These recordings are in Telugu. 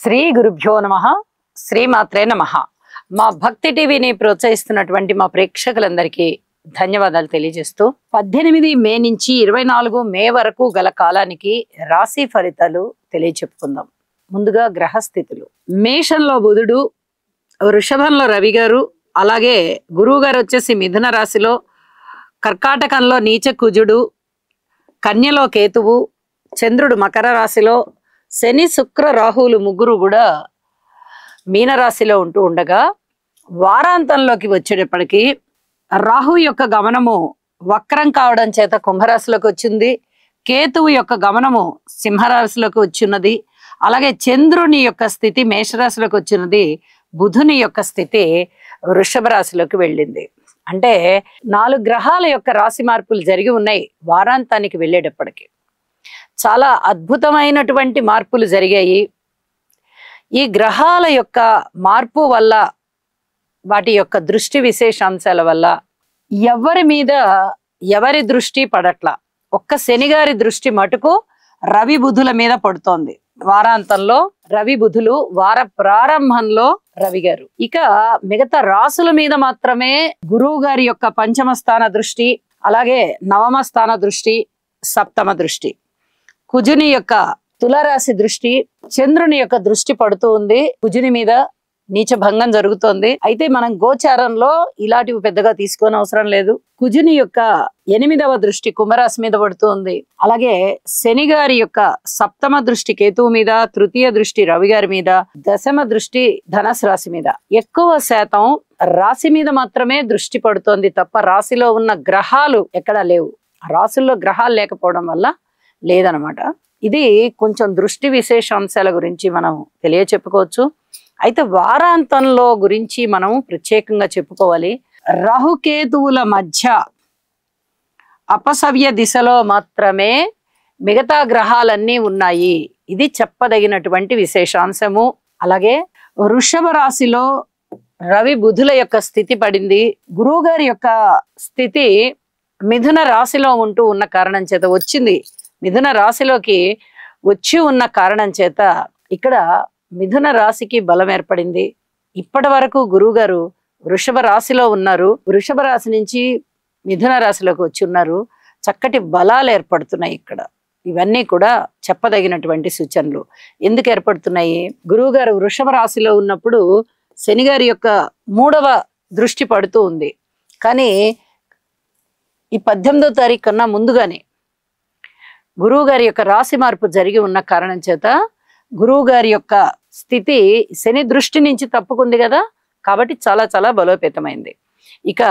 శ్రీ గురుభ్యో నమః. శ్రీమాత్రే నమః. మా భక్తి టీవీని ప్రోత్సహిస్తున్నటువంటి మా ప్రేక్షకులందరికీ ధన్యవాదాలు తెలియజేస్తూ 18 మే నుంచి 24 మే వరకు గల కాలానికి రాశి ఫలితాలు తెలియచెప్పుకుందాం. ముందుగా గ్రహస్థితులు. మేషంలో బుధుడు, వృషభంలో రవి గారు, అలాగే గురువు గారు వచ్చేసి మిథున రాశిలో, కర్కాటకంలో నీచ కుజుడు, కన్యలో కేతువు, చంద్రుడు మకర రాశిలో, శని శుక్ర రాహువులు ముగ్గురు కూడా మీనరాశిలో ఉంటూ ఉండగా, వారాంతంలోకి వచ్చేటప్పటికి రాహు యొక్క గమనము వక్రం కావడం చేత కుంభరాశిలోకి వచ్చింది, కేతువు యొక్క గమనము సింహరాశిలోకి వచ్చినది, అలాగే చంద్రుని యొక్క స్థితి మేషరాశిలోకి వచ్చినది, బుధుని యొక్క స్థితి వృషభ రాశిలోకి వెళ్ళింది. అంటే 4 గ్రహాల యొక్క రాశి మార్పులు జరిగి ఉన్నాయి. వారాంతానికి వెళ్ళేటప్పటికి చాలా అద్భుతమైనటువంటి మార్పులు జరిగాయి. ఈ గ్రహాల యొక్క మార్పు వల్ల, వాటి యొక్క దృష్టి విశేషాంశాల వల్ల ఎవరి మీద ఎవరి దృష్టి పడట్ల. ఒక్క శనిగారి దృష్టి మటుకు రవి బుధుల మీద పడుతోంది. వారాంతంలో రవి బుధులు, వార ప్రారంభంలో రవి గారు. ఇక మిగతా రాసుల మీద మాత్రమే గురువు గారి యొక్క పంచమ స్థాన దృష్టి, అలాగే నవమ స్థాన దృష్టి, సప్తమ దృష్టి, కుజుని యొక్క తులారాశి దృష్టి, చంద్రుని యొక్క దృష్టి పడుతూ ఉంది. కుజుని మీద నీచ భంగం జరుగుతోంది. అయితే మనం గోచారంలో ఇలాంటివి పెద్దగా తీసుకోని అవసరం లేదు. కుజుని యొక్క 8వ దృష్టి కుంభరాశి మీద పడుతుంది. అలాగే శని గారి యొక్క సప్తమ దృష్టి కేతువు మీద, తృతీయ దృష్టి రవి గారి మీద, దశమ దృష్టి ధనుసు రాశి మీద. ఎక్కువ శాతం రాశి మీద మాత్రమే దృష్టి పడుతోంది తప్ప రాశిలో ఉన్న గ్రహాలు ఎక్కడా లేవు. రాశుల్లో గ్రహాలు లేకపోవడం వల్ల లేదనమాట. ఇది కొంచెం దృష్టి విశేషాంశాల గురించి మనం తెలియచెప్పుకోవచ్చు. అయితే వారాంతంలో గురించి మనం ప్రత్యేకంగా చెప్పుకోవాలి. రాహుకేతువుల మధ్య అపసవ్య దిశలో మాత్రమే మిగతా గ్రహాలన్నీ ఉన్నాయి. ఇది చెప్పదగినటువంటి విశేషాంశము. అలాగే వృషభ రాశిలో రవి బుధుల యొక్క స్థితి పడింది. గురువు గారి యొక్క స్థితి మిథున రాశిలో ఉంటూ ఉన్న కారణం చేత వచ్చింది. మిథున రాశిలోకి వచ్చి ఉన్న కారణం చేత ఇక్కడ మిథున రాశికి బలం ఏర్పడింది. ఇప్పటి వరకు గురువు గారు వృషభ రాశిలో ఉన్నారు. వృషభ రాశి నుంచి మిథున రాశిలోకి వచ్చి ఉన్నారు. చక్కటి బలాలు ఏర్పడుతున్నాయి ఇక్కడ. ఇవన్నీ కూడా చెప్పదగినటువంటి సూచనలు. ఎందుకు ఏర్పడుతున్నాయి? గురువు గారు వృషభ రాశిలో ఉన్నప్పుడు శని గారి యొక్క 3వ దృష్టి పడుతూ ఉంది. కానీ ఈ 18వ తారీఖు కన్నా ముందుగానే గురువు గారి యొక్క రాశి మార్పు జరిగి ఉన్న కారణం చేత గురువు గారి యొక్క స్థితి శని దృష్టి నుంచి తప్పుకుంది కదా, కాబట్టి చాలా చాలా బలోపేతమైంది. ఇక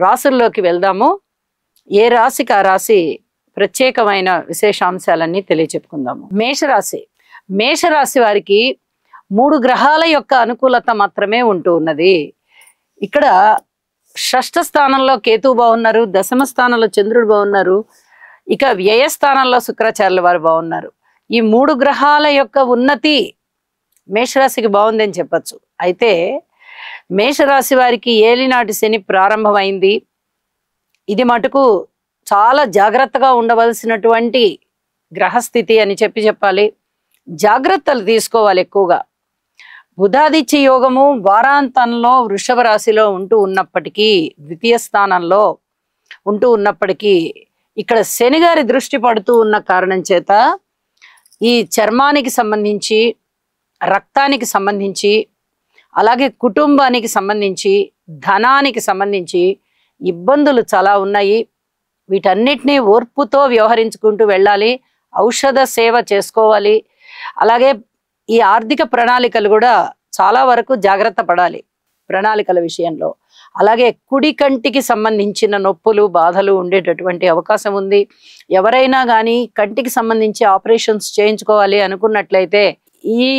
రాశుల్లోకి వెళ్దాము. ఏ రాశికి ఆ రాశి ప్రత్యేకమైన విశేషాంశాలన్నీ తెలియచెప్పుకుందాము. మేషరాశి. మేషరాశి వారికి 3 గ్రహాల యొక్క అనుకూలత మాత్రమే ఉంటూ ఉన్నది. ఇక్కడ 6వ స్థానంలో కేతువు బాగున్నారు, దశమ స్థానంలో చంద్రుడు బాగున్నారు, ఇక వ్యయస్థానంలో శుక్రాచార్యుల వారు బాగున్నారు. ఈ 3 గ్రహాల యొక్క ఉన్నతి మేషరాశికి బాగుందని చెప్పచ్చు. అయితే మేషరాశి వారికి ఏలినాటి శని ప్రారంభమైంది. ఇది మటుకు చాలా జాగ్రత్తగా ఉండవలసినటువంటి గ్రహస్థితి అని చెప్పాలి. జాగ్రత్తలు తీసుకోవాలి ఎక్కువగా. బుధాదిత్య యోగము వారాంతంలో వృషభ రాశిలో ఉంటూ ఉన్నప్పటికీ, ద్వితీయ స్థానంలో ఉంటూ ఉన్నప్పటికీ ఇక్కడ శని గారి దృష్టి పడుతూ ఉన్న కారణం చేత ఈ చర్మానికి సంబంధించి, రక్తానికి సంబంధించి, అలాగే కుటుంబానికి సంబంధించి, ధనానికి సంబంధించి ఇబ్బందులు చాలా ఉన్నాయి. వీటన్నిటినీ ఓర్పుతో వ్యవహరించుకుంటూ వెళ్ళాలి. ఔషధ సేవ చేసుకోవాలి. అలాగే ఈ ఆర్థిక ప్రణాళికలు కూడా చాలా వరకు జాగ్రత్త పడాలి ప్రణాళికల విషయంలో. అలాగే కుడి కంటికి సంబంధించిన నొప్పులు, బాధలు ఉండేటటువంటి అవకాశం ఉంది. ఎవరైనా కానీ కంటికి సంబంధించి ఆపరేషన్స్ చేయించుకోవాలి అనుకున్నట్లయితే ఈ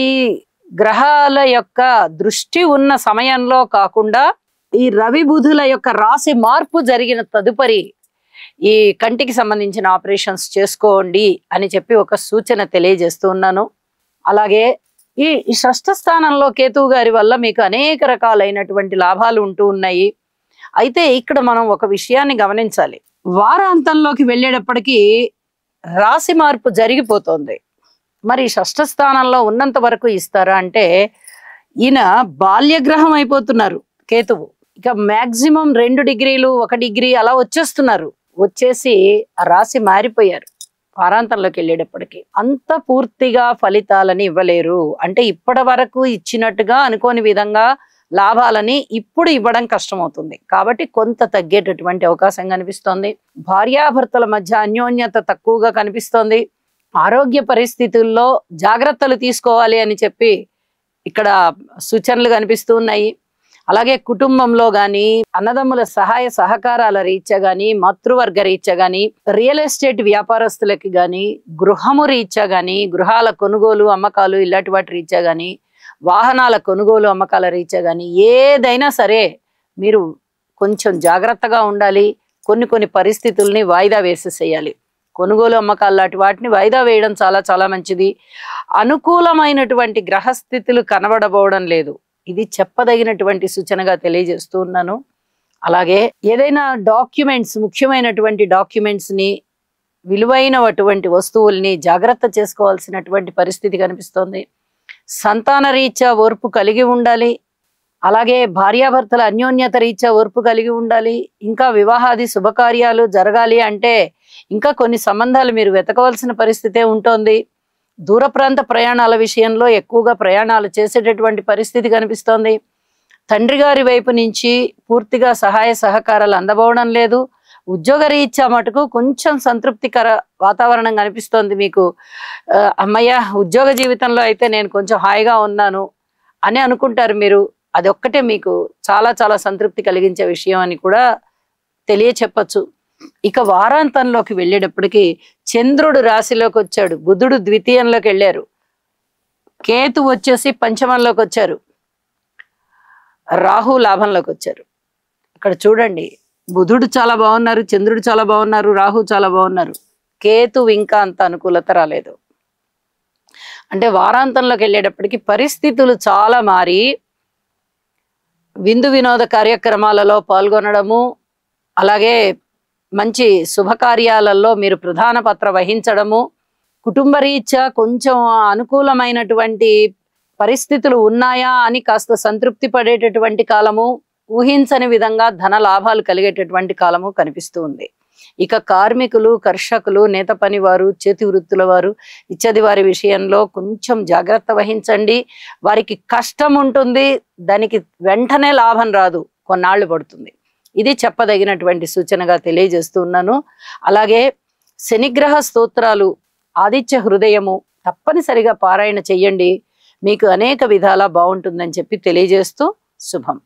గ్రహాల యొక్క దృష్టి ఉన్న సమయంలో కాకుండా ఈ రవి బుధుల యొక్క రాశి మార్పు జరిగిన తదుపరి ఈ కంటికి సంబంధించిన ఆపరేషన్స్ చేసుకోండి అని చెప్పి ఒక సూచన తెలియజేస్తూ ఉన్నాను. అలాగే ఈ 6వ స్థానంలో కేతువు గారి వల్ల మీకు అనేక రకాలైనటువంటి లాభాలు ఉంటూ ఉన్నాయి. అయితే ఇక్కడ మనం ఒక విషయాన్ని గమనించాలి. వారాంతంలోకి వెళ్ళేటప్పటికీ రాశి మార్పు జరిగిపోతుంది. మరి షష్ఠ స్థానంలో ఉన్నంత వరకు ఇస్తారా అంటే ఈయన బాల్యగ్రహం అయిపోతున్నారు కేతువు. ఇక మాక్సిమం 2 డిగ్రీలు 1 డిగ్రీ అలా వచ్చేస్తున్నారు. వచ్చేసి ఆ రాశి మారిపోయారు. వారాంతంలోకి వెళ్ళేటప్పటికి అంత పూర్తిగా ఫలితాలని ఇవ్వలేరు. అంటే ఇప్పటి వరకు ఇచ్చినట్టుగా అనుకోని విధంగా లాభాలని ఇప్పుడు ఇవ్వడం కష్టమవుతుంది. కాబట్టి కొంత తగ్గేటటువంటి అవకాశం కనిపిస్తోంది. భార్యాభర్తల మధ్య అన్యోన్యత తక్కువగా కనిపిస్తోంది. ఆరోగ్య పరిస్థితుల్లో జాగ్రత్తలు తీసుకోవాలి అని చెప్పి ఇక్కడ సూచనలు కనిపిస్తూ ఉన్నాయి. అలాగే కుటుంబంలో గాని, అన్నదమ్ముల సహాయ సహకారాల రీత్యా గాని, మాతృవర్గ రీత్యా గాని, రియల్ ఎస్టేట్ వ్యాపారస్తులకి గాని, గృహము రీత్యా గాని, గృహాల కొనుగోలు అమ్మకాలు ఇలాంటి వాటి రీత్యా గాని, వాహనాల కొనుగోలు అమ్మకాల రీత్యా గాని ఏదైనా సరే మీరు కొంచెం జాగ్రత్తగా ఉండాలి. కొన్ని పరిస్థితుల్ని వాయిదా వేసేసేయాలి. కొనుగోలు అమ్మకాలు లాంటి వాటిని వాయిదా వేయడం చాలా చాలా మంచిది. అనుకూలమైనటువంటి గ్రహస్థితులు కనబడబోవడం లేదు. ఇది చెప్పదగినటువంటి సూచనగా తెలియజేస్తూ ఉన్నాను. అలాగే ఏదైనా డాక్యుమెంట్స్, ముఖ్యమైనటువంటి డాక్యుమెంట్స్ ని, విలువైనటువంటి వస్తువుల్ని జాగ్రత్త చేసుకోవాల్సినటువంటి పరిస్థితి కనిపిస్తోంది. సంతాన రీత్యా ఓర్పు కలిగి ఉండాలి. అలాగే భార్యాభర్తల అన్యోన్యత రీత్యా ఓర్పు కలిగి ఉండాలి. ఇంకా వివాహాది శుభకార్యాలు జరగాలి అంటే ఇంకా కొన్ని సంబంధాలు మీరు వెతకవలసిన పరిస్థితే ఉంటుంది. దూర ప్రాంత ప్రయాణాల విషయంలో ఎక్కువగా ప్రయాణాలు చేసేటటువంటి పరిస్థితి కనిపిస్తోంది. తండ్రి గారి వైపు నుంచి పూర్తిగా సహాయ సహకారాలు అందబోవడం లేదు. ఉద్యోగ రీత్యా మటుకు కొంచెం సంతృప్తికర వాతావరణం కనిపిస్తోంది మీకు. అమ్మయ్య, ఉద్యోగ జీవితంలో అయితే నేను కొంచెం హాయిగా ఉన్నాను అని అనుకుంటారు మీరు. అది ఒక్కటే మీకు చాలా చాలా సంతృప్తి కలిగించే విషయం అని కూడా తెలియచెప్పచ్చు. ఇక వారాంతంలోకి వెళ్ళేటప్పటికి చంద్రుడు రాశిలోకి వచ్చాడు, బుధుడు ద్వితీయంలోకి వెళ్ళారు, కేతు వచ్చేసి పంచమంలోకి వచ్చారు, రాహు లాభంలోకి వచ్చారు. ఇక్కడ చూడండి, బుధుడు చాలా బాగున్నారు, చంద్రుడు చాలా బాగున్నారు, రాహు చాలా బాగున్నారు. కేతు ఇంకా అంత అనుకూలత రాలేదు. అంటే వారాంతంలోకి వెళ్ళేటప్పటికి పరిస్థితులు చాలా మారి విందు వినోద కార్యక్రమాలలో పాల్గొనడము, అలాగే మంచి శుభకార్యాలలో మీరు ప్రధాన పాత్ర వహించడము, కుటుంబ రీత్యా కొంచెం అనుకూలమైనటువంటి పరిస్థితులు ఉన్నాయా అని కాస్త సంతృప్తి పడేటటువంటి కాలము, ఊహించని విధంగా ధన లాభాలు కలిగేటటువంటి కాలము కనిపిస్తూ ఉంది. ఇక కార్మికులు, కర్షకులు, నేత పని వారు, చేతి వృత్తుల వారు ఇత్యాది వారి విషయంలో కొంచెం జాగ్రత్త వహించండి. వారికి కష్టం ఉంటుంది, దానికి వెంటనే లాభం రాదు, కొన్నాళ్ళు పడుతుంది. ఇది చెప్పదగినటువంటి సూచనగా తెలియజేస్తూ ఉన్నాను. అలాగే శనిగ్రహ స్తోత్రాలు, ఆదిత్య హృదయము తప్పనిసరిగా పారాయణ చెయ్యండి. మీకు అనేక విధాలా బాగుంటుందని చెప్పి తెలియజేస్తూ శుభం.